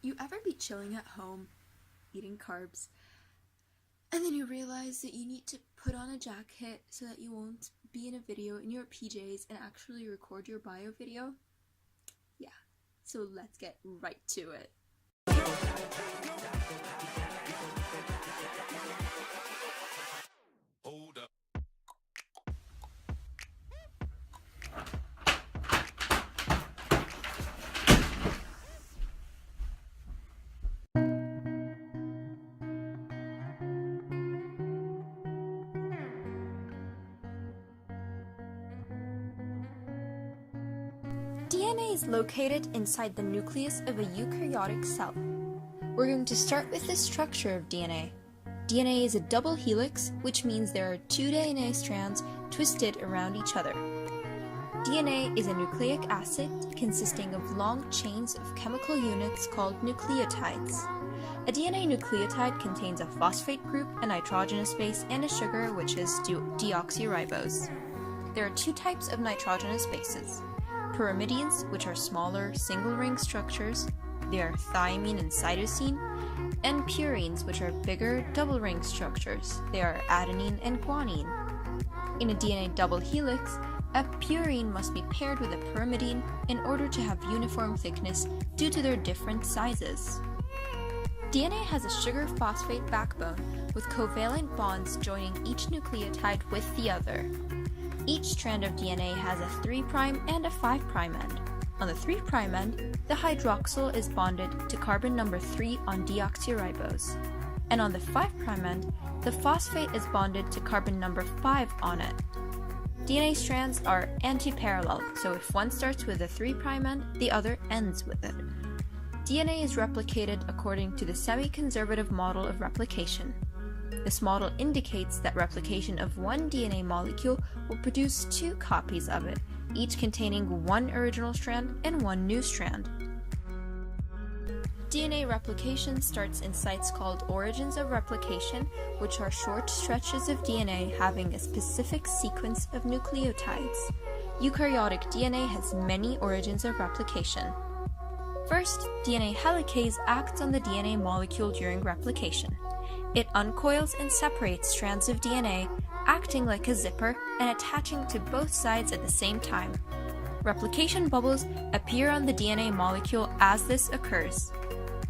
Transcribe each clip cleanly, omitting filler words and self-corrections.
You ever be chilling at home, eating carbs, and then you realize that you need to put on a jacket so that you won't be in a video in your PJs and actually record your bio video? Yeah, so let's get right to it. Hold up. DNA is located inside the nucleus of a eukaryotic cell. We're going to start with the structure of DNA. DNA is a double helix, which means there are two DNA strands twisted around each other. DNA is a nucleic acid consisting of long chains of chemical units called nucleotides. A DNA nucleotide contains a phosphate group, a nitrogenous base, and a sugar, which is deoxyribose. There are two types of nitrogenous bases: pyrimidenes, which are smaller single-ring structures, they are thymine and cytosine, and purines, which are bigger double-ring structures, they are adenine and guanine. In a DNA double helix, a purine must be paired with a pyrimidine in order to have uniform thickness due to their different sizes. DNA has a sugar-phosphate backbone with covalent bonds joining each nucleotide with the other. Each strand of DNA has a 3' and a 5' end. On the 3' end, the hydroxyl is bonded to carbon number 3 on deoxyribose. And on the 5' end, the phosphate is bonded to carbon number 5 on it. DNA strands are antiparallel, so if one starts with a 3' end, the other ends with it. DNA is replicated according to the semi-conservative model of replication. This model indicates that replication of one DNA molecule will produce two copies of it, each containing one original strand and one new strand. DNA replication starts in sites called origins of replication, which are short stretches of DNA having a specific sequence of nucleotides. Eukaryotic DNA has many origins of replication. First, DNA helicase acts on the DNA molecule during replication. It uncoils and separates strands of DNA, acting like a zipper and attaching to both sides at the same time. Replication bubbles appear on the DNA molecule as this occurs.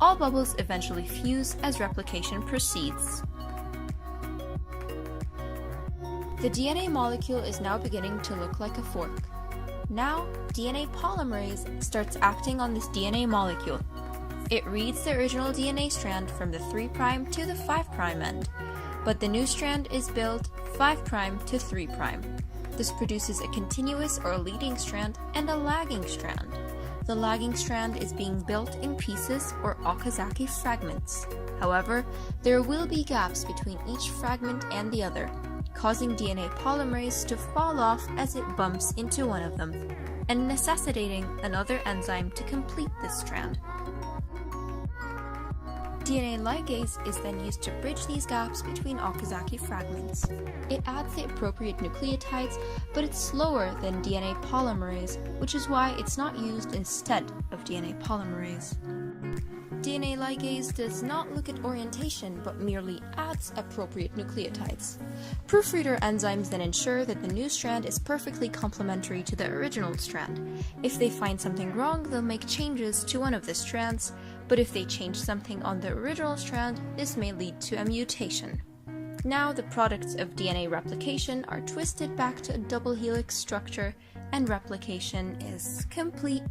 All bubbles eventually fuse as replication proceeds. The DNA molecule is now beginning to look like a fork. Now, DNA polymerase starts acting on this DNA molecule. It reads the original DNA strand from the 3' to the 5' end, but the new strand is built 5' to 3'. This produces a continuous or leading strand and a lagging strand. The lagging strand is being built in pieces or Okazaki fragments. However, there will be gaps between each fragment and the other, causing DNA polymerase to fall off as it bumps into one of them, and necessitating another enzyme to complete this strand. DNA ligase is then used to bridge these gaps between Okazaki fragments. It adds the appropriate nucleotides, but it's slower than DNA polymerase, which is why it's not used instead of DNA polymerase. DNA ligase does not look at orientation, but merely adds appropriate nucleotides. Proofreader enzymes then ensure that the new strand is perfectly complementary to the original strand. If they find something wrong, they'll make changes to one of the strands, but if they change something on the original strand, this may lead to a mutation. Now the products of DNA replication are twisted back to a double helix structure, and replication is complete.